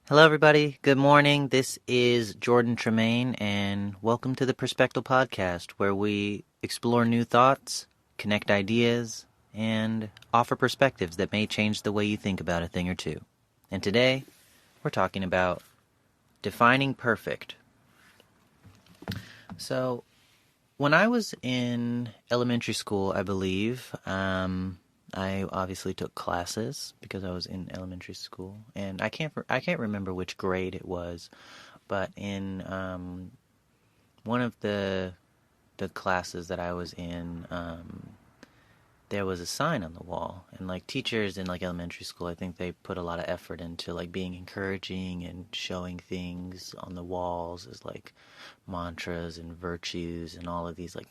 Hello, everybody. Good morning. This is Jordan Tremaine, and welcome to the Perspective Podcast, where we explore new thoughts, connect ideas, and offer perspectives that may change the way you think about a thing or two. And today, we're talking about defining perfect. So, when I was in elementary school, I believe, I obviously took classes because I was in elementary school, and I can't remember which grade it was, but in one of the classes that I was in, there was a sign on the wall, and like teachers in like elementary school, I think they put a lot of effort into like being encouraging and showing things on the walls as like mantras and virtues and all of these like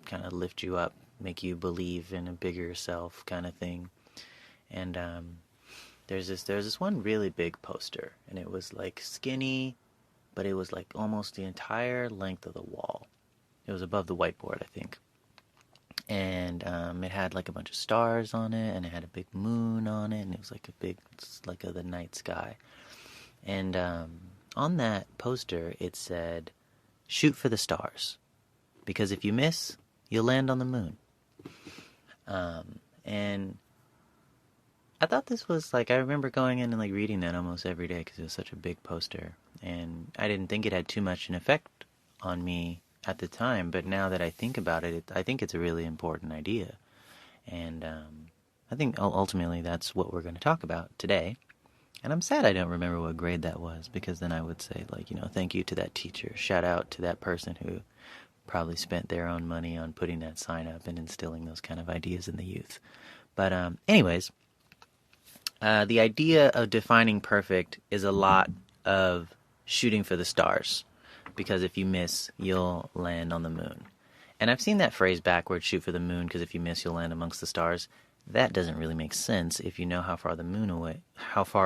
kind of lift you up, make you believe in a bigger self kind of thing. And there's this one really big poster, and it was like skinny, but it was like almost the entire length of the wall. It was above the whiteboard, I think. And it had like a bunch of stars on it, and it had a big moon on it, and it was like a big, like the night sky. And on that poster, it said, "Shoot for the stars, because if you miss, you'll land on the moon." And I thought this was like, I remember going in and like reading that almost every day because it was such a big poster, and I didn't think it had too much an effect on me at the time, but now that I think about it, I think it's a really important idea. And I think ultimately that's what we're going to talk about today. And I'm sad I don't remember what grade that was, because then I would say, like, thank you to that teacher. Shout out to that person who probably spent their own money on putting that sign up and instilling those kind of ideas in the youth. But anyways, the idea of defining perfect is a lot of shooting for the stars, because if you miss, you'll land on the moon. And I've seen that phrase backwards, shoot for the moon, because if you miss, you'll land amongst the stars. That doesn't really make sense if you know how far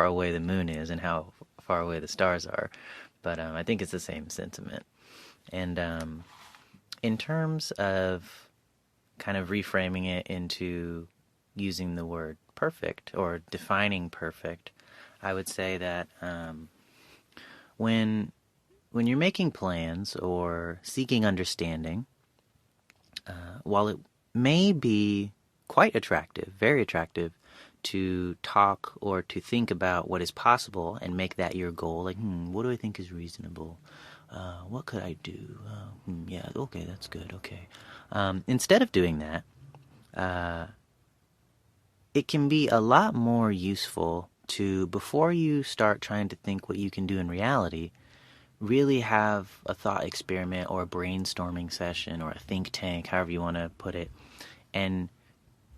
away the moon is and how far away the stars are. But I think it's the same sentiment. And in terms of kind of reframing it into using the word perfect or defining perfect, I would say that when you're making plans or seeking understanding, while it may be quite attractive, very attractive, to talk or to think about what is possible and make that your goal, like, what do I think is reasonable? What could I do? Yeah, okay, that's good, okay. Instead of doing that, it can be a lot more useful to, before you start trying to think what you can do in reality, really have a thought experiment or a brainstorming session or a think tank, however you want to put it. And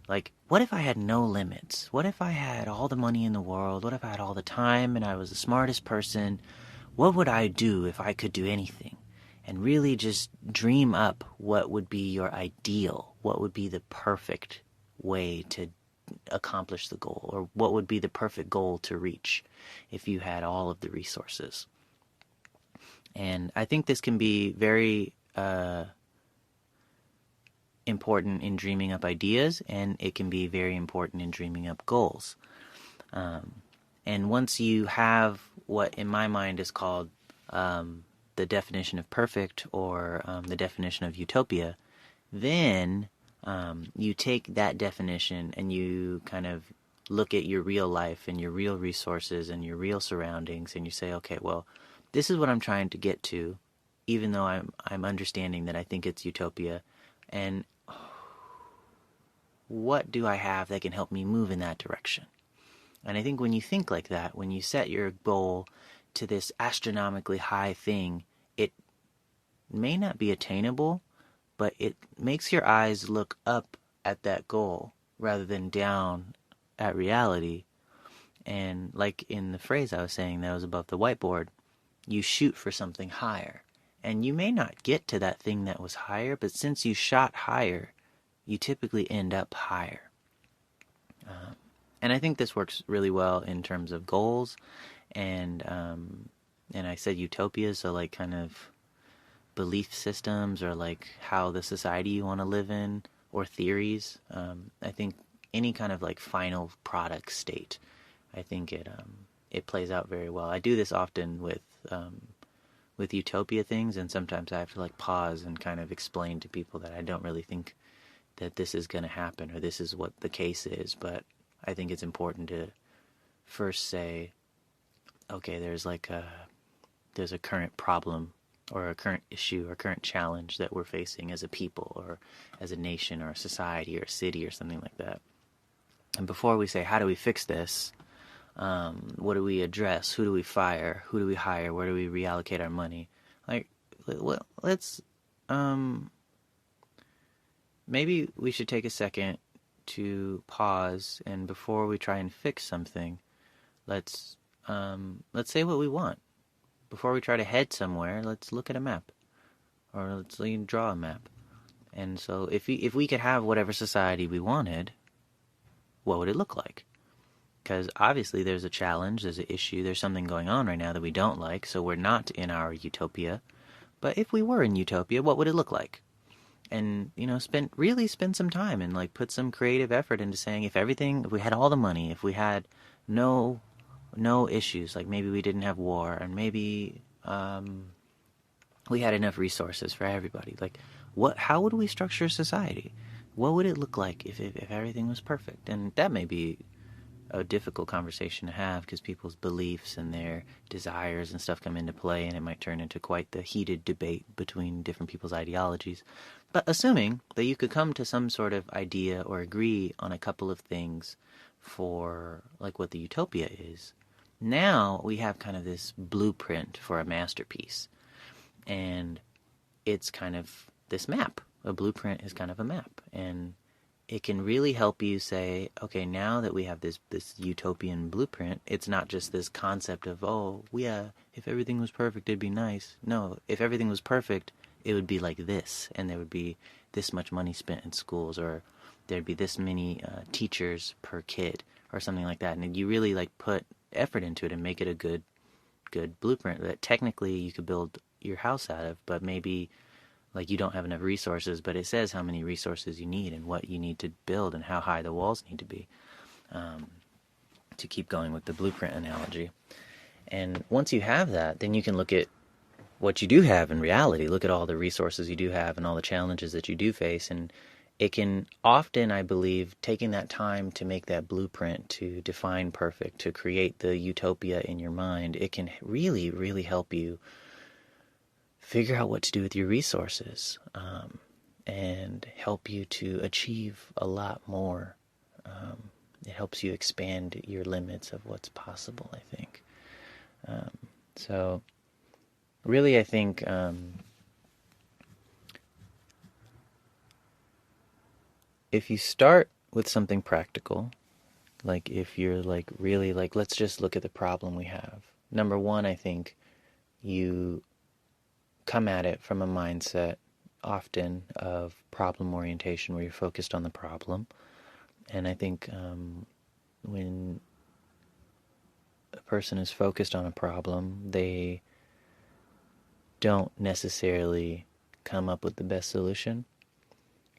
like, what if I had no limits? What if I had all the money in the world? What if I had all the time and I was the smartest person? What would I do if I could do anything? And really just dream up what would be your ideal, what would be the perfect way to accomplish the goal, or what would be the perfect goal to reach if you had all of the resources. And I think this can be very important in dreaming up ideas, and it can be very important in dreaming up goals. And once you have what in my mind is called the definition of perfect, or the definition of utopia, then you take that definition and you kind of look at your real life and your real resources and your real surroundings, and you say, okay, well, this is what I'm trying to get to, even though I'm understanding that I think it's utopia, and what do I have that can help me move in that direction? And I think when you think like that, when you set your goal to this astronomically high thing, it may not be attainable, but it makes your eyes look up at that goal rather than down at reality. And like in the phrase I was saying that was above the whiteboard, you shoot for something higher. And you may not get to that thing that was higher, but since you shot higher, you typically end up higher. And I think this works really well in terms of goals, and I said utopia, so like kind of belief systems, or like how the society you want to live in, or theories. I think any kind of like final product state, I think it plays out very well. I do this often with utopia things, and sometimes I have to like pause and kind of explain to people that I don't really think that this is going to happen or this is what the case is, but I think it's important to first say, okay, there's a current problem or a current issue or current challenge that we're facing as a people or as a nation or a society or a city or something like that. And before we say, how do we fix this? What do we address? Who do we fire? Who do we hire? Where do we reallocate our money? Like, well, let's, maybe we should take a second to pause, and before we try and fix something, let's say what we want. Before we try to head somewhere, let's look at a map, or let's draw a map. And so, if we could have whatever society we wanted, what would it look like? Because obviously there's a challenge, there's an issue, there's something going on right now that we don't like, so we're not in our utopia. But if we were in utopia, what would it look like? And, spend some time and like put some creative effort into saying if we had all the money, if we had no issues, like maybe we didn't have war, and maybe we had enough resources for everybody. Like, how would we structure society? What would it look like if everything was perfect? And that may be a difficult conversation to have because people's beliefs and their desires and stuff come into play, and it might turn into quite the heated debate between different people's ideologies. But assuming that you could come to some sort of idea or agree on a couple of things for like what the utopia is, now we have kind of this blueprint for a masterpiece. And it's kind of this map. A blueprint is kind of a map. And it can really help you say, okay, now that we have this utopian blueprint, it's not just this concept of, if everything was perfect, it'd be nice. No, if everything was perfect, it would be like this, and there would be this much money spent in schools, or there'd be this many teachers per kid, or something like that. And you really like put effort into it and make it a good blueprint that technically you could build your house out of, but maybe like you don't have enough resources, but it says how many resources you need and what you need to build and how high the walls need to be, to keep going with the blueprint analogy. And once you have that, then you can look at what you do have in reality, look at all the resources you do have and all the challenges that you do face. And it can often, I believe, taking that time to make that blueprint, to define perfect, to create the utopia in your mind, it can really, really help you figure out what to do with your resources, and help you to achieve a lot more. It helps you expand your limits of what's possible, I think. So really, I think if you start with something practical, like if you're like really like, let's just look at the problem we have. Number one, I think you come at it from a mindset often of problem orientation where you're focused on the problem. And I think when a person is focused on a problem, they don't necessarily come up with the best solution.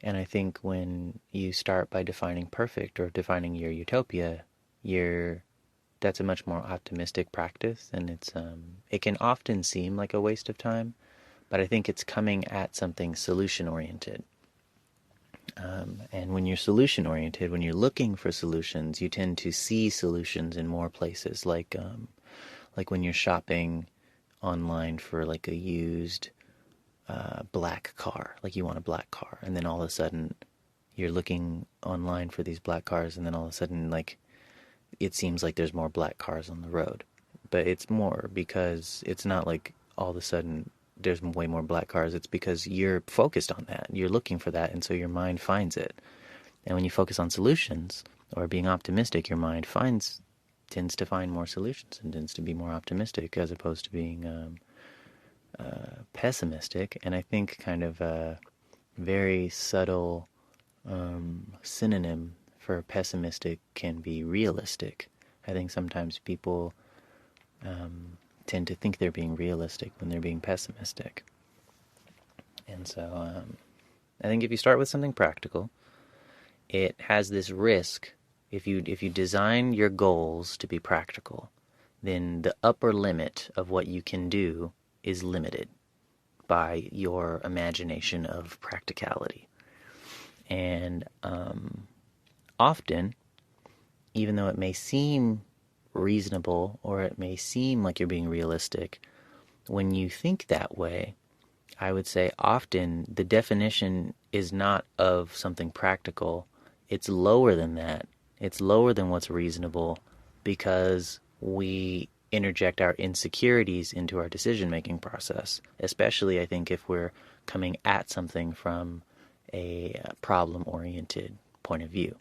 And I think when you start by defining perfect or defining your utopia, that's a much more optimistic practice, and it can often seem like a waste of time, but I think it's coming at something solution-oriented. And when you're solution-oriented, when you're looking for solutions, you tend to see solutions in more places, like when you're shopping online for like a used black car, like you want a black car, and then all of a sudden you're looking online for these black cars, and then all of a sudden like it seems like there's more black cars on the road. But it's more because it's not like all of a sudden there's way more black cars. It's because you're focused on that. You're looking for that, and so your mind finds it. And when you focus on solutions or being optimistic, your mind tends to find more solutions and tends to be more optimistic as opposed to being pessimistic. And I think kind of a very subtle synonym for pessimistic can be realistic. I think sometimes people tend to think they're being realistic when they're being pessimistic. And so I think if you start with something practical, it has this risk. If you design your goals to be practical, then the upper limit of what you can do is limited by your imagination of practicality. And often, even though it may seem reasonable or it may seem like you're being realistic, when you think that way, I would say often the definition is not of something practical. It's lower than that. It's lower than what's reasonable because we interject our insecurities into our decision-making process, especially I think if we're coming at something from a problem-oriented point of view.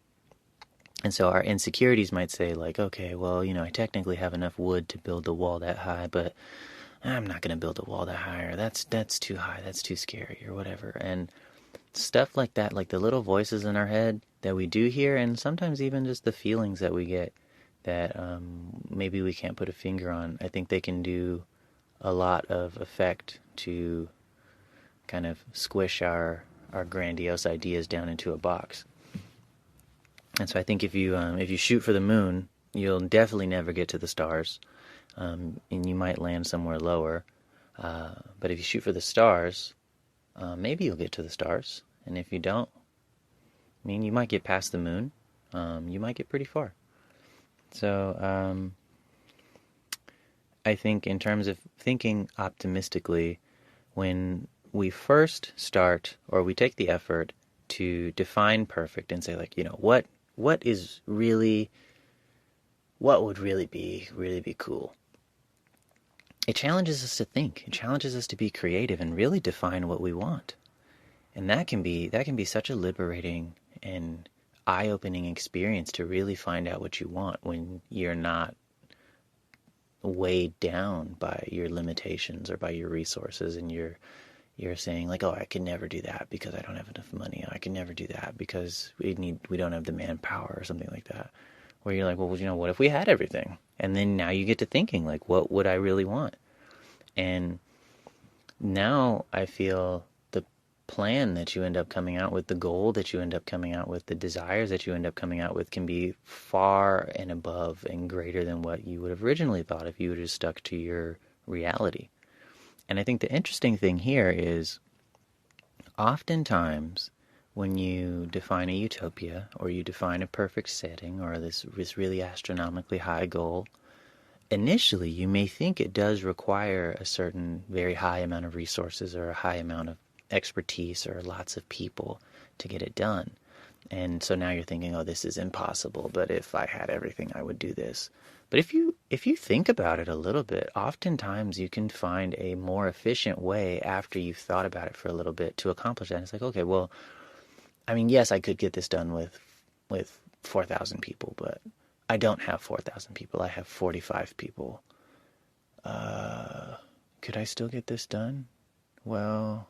And so our insecurities might say like, okay, well, I technically have enough wood to build the wall that high, but I'm not going to build a wall that high, or that's too high, that's too scary, or whatever. And stuff like that, like the little voices in our head that we do hear, and sometimes even just the feelings that we get that maybe we can't put a finger on, I think they can do a lot of effect to kind of squish our grandiose ideas down into a box. And so I think if you shoot for the moon, you'll definitely never get to the stars, and you might land somewhere lower. But if you shoot for the stars, maybe you'll get to the stars. And if you don't, I mean, you might get past the moon. You might get pretty far. So I think in terms of thinking optimistically, when we first start, or we take the effort to define perfect and say like, what would really be cool. It challenges us to think. It challenges us to be creative and really define what we want. And that can be such a liberating and eye-opening experience to really find out what you want when you're not weighed down by your limitations or by your resources, and you're saying like, oh, I can never do that because I don't have enough money. I can never do that because we don't have the manpower, or something like that. Where you're like, well, what if we had everything? And then now you get to thinking like, what would I really want? And now I feel the plan that you end up coming out with, the goal that you end up coming out with, the desires that you end up coming out with can be far and above and greater than what you would have originally thought if you would have stuck to your reality. And I think the interesting thing here is oftentimes when you define a utopia, or you define a perfect setting, or this really astronomically high goal, initially you may think it does require a certain very high amount of resources, or a high amount of expertise, or lots of people to get it done. And so now you're thinking, oh, this is impossible, but if I had everything, I would do this. But if you think about it a little bit, oftentimes you can find a more efficient way after you've thought about it for a little bit to accomplish that. And it's like, okay, well, I mean, yes, I could get this done with 4,000 people, but I don't have 4,000 people. I have 45 people. Could I still get this done? Well,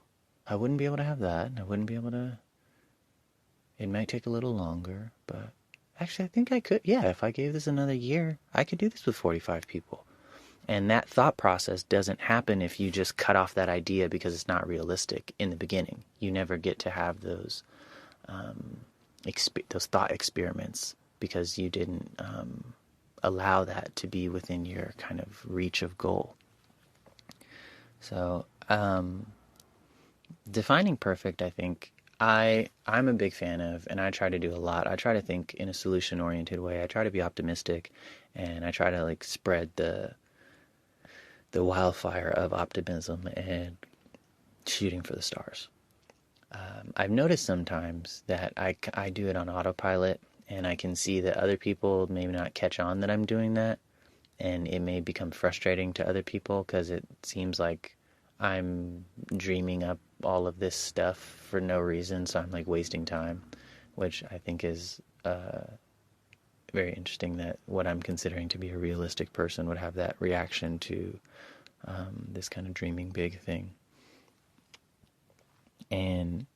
I wouldn't be able to have that. I wouldn't be able to. It might take a little longer, but actually I think I could. Yeah, if I gave this another year, I could do this with 45 people. And that thought process doesn't happen if you just cut off that idea because it's not realistic in the beginning. You never get to have those thought experiments because you didn't allow that to be within your kind of reach of goal. So defining perfect, I think, I'm a big fan of, and I try to do a lot. I try to think in a solution-oriented way. I try to be optimistic, and I try to like spread the wildfire of optimism and shooting for the stars. I've noticed sometimes that I do it on autopilot, and I can see that other people maybe not catch on that I'm doing that, and it may become frustrating to other people because it seems like I'm dreaming up all of this stuff for no reason, so I'm like wasting time, which I think is very interesting that what I'm considering to be a realistic person would have that reaction to this kind of dreaming big thing. And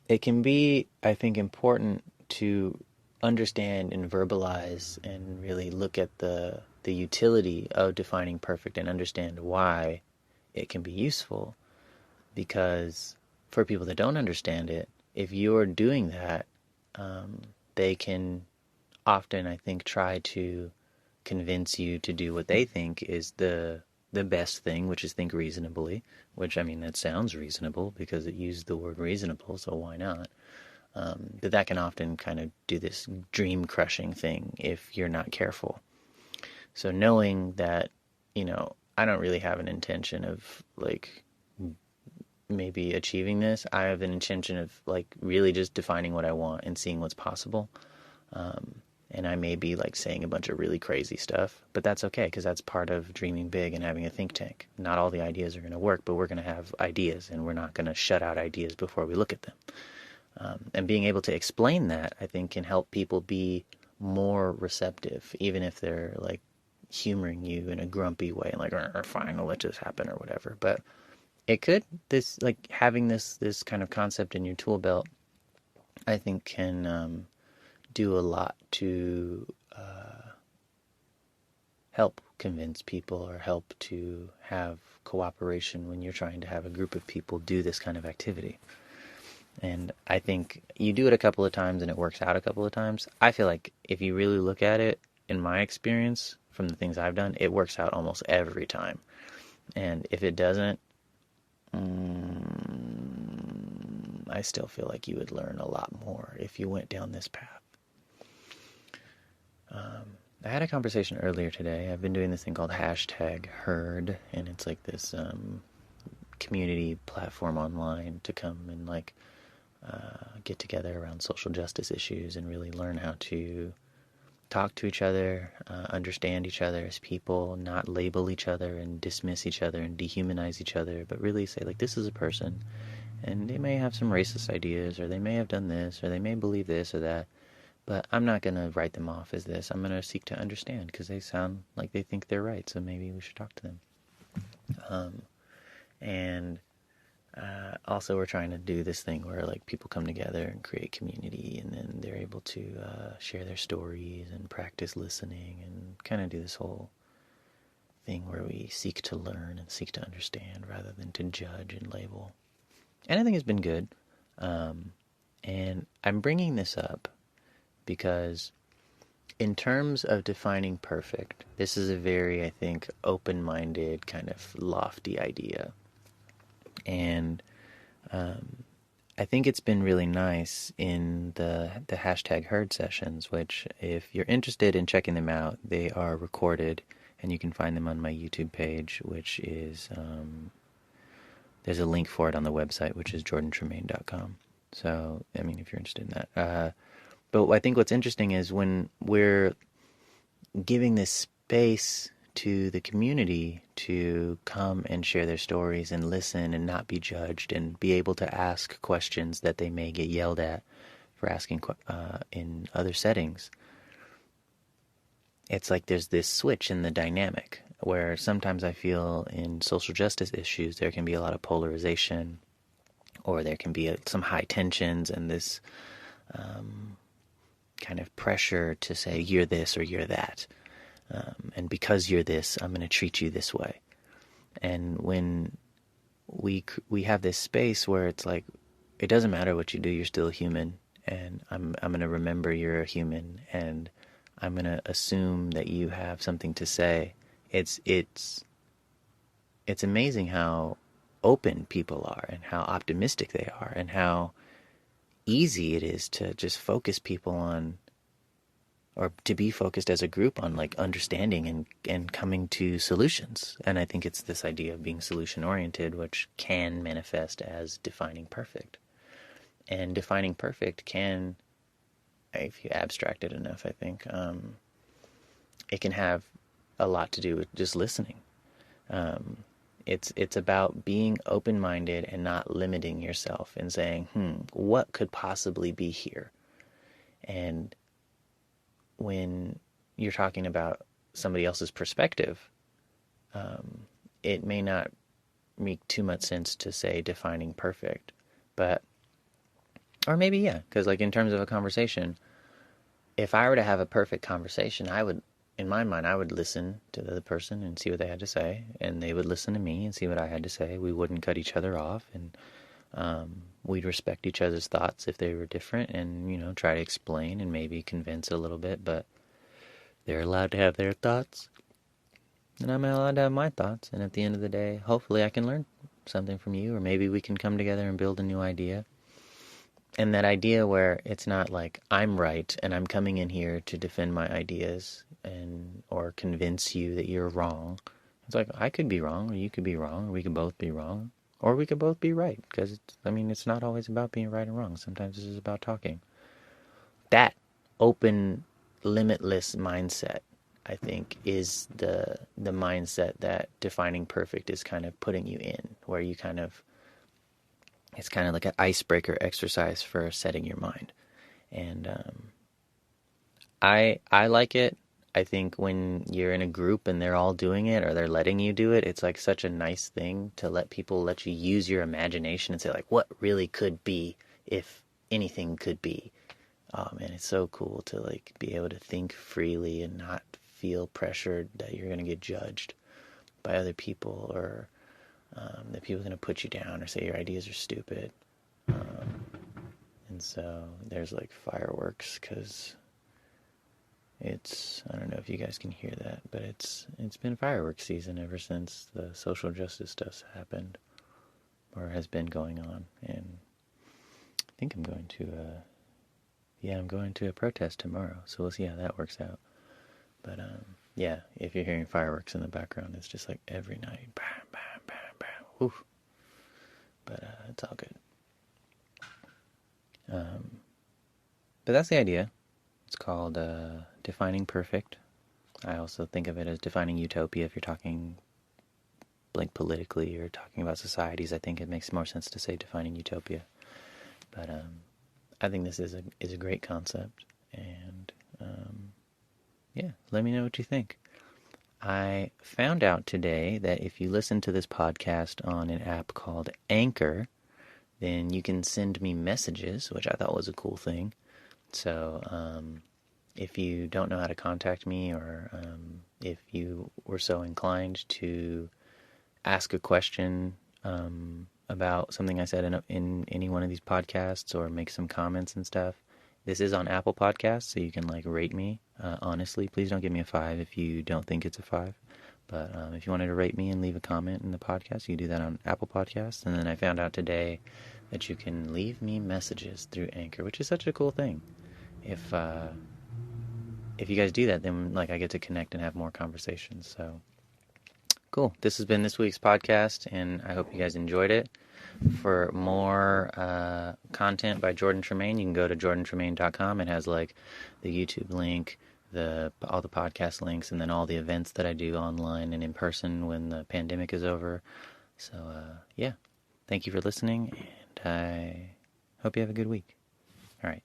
it can be, I think, important to understand and verbalize and really look at the utility of defining perfect and understand why it can be useful. Because for people that don't understand it, if you're doing that, they can often, I think, try to convince you to do what they think is the best thing, which is think reasonably, which, I mean, that sounds reasonable because it used the word reasonable, so why not? But that can often kind of do this dream-crushing thing if you're not careful. So knowing that, I don't really have an intention of, like, maybe achieving this. I have an intention of, like, really just defining what I want and seeing what's possible. And I may be, like, saying a bunch of really crazy stuff, but that's okay because that's part of dreaming big and having a think tank. Not all the ideas are going to work, but we're going to have ideas, and we're not going to shut out ideas before we look at them. And being able to explain that, I think, can help people be more receptive, even if they're, like, humoring you in a grumpy way, like, fine, I'll let this happen or whatever. But it could, this, like, having this kind of concept in your tool belt, I think can do a lot to help convince people or help to have cooperation when you're trying to have a group of people do this kind of activity. And I think you do it a couple of times and it works out a couple of times. I feel like if you really look at it, in my experience, from the things I've done, it works out almost every time. And if it doesn't, I still feel like you would learn a lot more if you went down this path. I had a conversation earlier today. I've been doing this thing called #Heard, and it's like this community platform online to come and, like, get together around social justice issues and really learn how to talk to each other, understand each other as people, not label each other and dismiss each other and dehumanize each other, but really say, like, this is a person, and they may have some racist ideas, or they may have done this, or they may believe this or that, but I'm not going to write them off as this. I'm going to seek to understand because they sound like they think they're right, so maybe we should talk to them. And also we're trying to do this thing where, like, people come together and create community, and then they're able to share their stories and practice listening and kind of do this whole thing where we seek to learn and seek to understand rather than to judge and label. And I think it's been good. And I'm bringing this up because in terms of defining perfect, this is a very, I think, open-minded, kind of lofty idea. And I think it's been really nice in the #Heard sessions, which, if you're interested in checking them out, they are recorded, and you can find them on my YouTube page, which is, there's a link for it on the website, which is jordantremaine.com. So, I mean, if you're interested in that. But I think what's interesting is when we're giving this space to the community to come and share their stories and listen and not be judged and be able to ask questions that they may get yelled at for asking in other settings. It's like there's this switch in the dynamic where sometimes I feel in social justice issues there can be a lot of polarization, or there can be some high tensions and this kind of pressure to say you're this or you're that. And because you're this, I'm going to treat you this way. And when we have this space where it's like, it doesn't matter what you do, you're still human, and I'm going to remember you're a human, and I'm going to assume that you have something to say. It's amazing how open people are and how optimistic they are and how easy it is to just focus people on, or to be focused as a group on, like, understanding and coming to solutions. And I think it's this idea of being solution-oriented, which can manifest as defining perfect. And defining perfect can, if you abstract it enough, I think, it can have a lot to do with just listening. It's about being open-minded and not limiting yourself and saying, what could possibly be here? And when you're talking about somebody else's perspective, it may not make too much sense to say defining perfect, but, or maybe, yeah, because, like, in terms of a conversation, if I were to have a perfect conversation, I would, in my mind, I would listen to the other person and see what they had to say, and they would listen to me and see what I had to say. We wouldn't cut each other off, and we'd respect each other's thoughts if they were different, and, try to explain and maybe convince a little bit. But They're allowed to have their thoughts, and I'm allowed to have my thoughts. And at the end of the day, hopefully I can learn something from you, or maybe we can come together and build a new idea. And that idea where it's not like I'm right and I'm coming in here to defend my ideas and or convince you that you're wrong. It's like I could be wrong, or you could be wrong, or we could both be wrong, or we could both be right. Because it's not always about being right and wrong. Sometimes it's just about talking. That open, limitless mindset, I think, is the mindset that Defining Perfect is kind of putting you in, where you kind of, it's kind of like an icebreaker exercise for setting your mind. And I like it. I think when you're in a group and they're all doing it or they're letting you do it, it's like such a nice thing to let people let you use your imagination and say like, what really could be if anything could be. And it's so cool to like be able to think freely and not feel pressured that you're going to get judged by other people, or that people are going to put you down or say your ideas are stupid. And so there's like fireworks, because I don't know if you guys can hear that, but it's been fireworks season ever since the social justice stuff happened, or has been going on. And I think I'm going to a protest tomorrow, so we'll see how that works out. But yeah, if you're hearing fireworks in the background, it's just like every night, bam, bam, bam, bam, woof. But it's all good. But that's the idea. It's called Defining Perfect. I also think of it as defining utopia if you're talking like politically or talking about societies. I think it makes more sense to say defining utopia. But I think this is a great concept, and yeah, let me know what you think. I found out today that if you listen to this podcast on an app called Anchor, then you can send me messages, which I thought was a cool thing. So if you don't know how to contact me, or if you were so inclined to ask a question about something I said in any one of these podcasts, or make some comments and stuff, this is on Apple Podcasts, so you can like rate me. Honestly, please don't give me a 5 if you don't think it's a 5. But if you wanted to rate me and leave a comment in the podcast, you can do that on Apple Podcasts. And then I found out today that you can leave me messages through Anchor, which is such a cool thing. If you guys do that, then like I get to connect and have more conversations. So cool. This has been this week's podcast, and I hope you guys enjoyed it. For more content by Jordan Tremaine, you can go to jordantremaine.com. It has like the YouTube link, all the podcast links, and then all the events that I do online and in person when the pandemic is over. So yeah, thank you for listening, and I hope you have a good week. All right.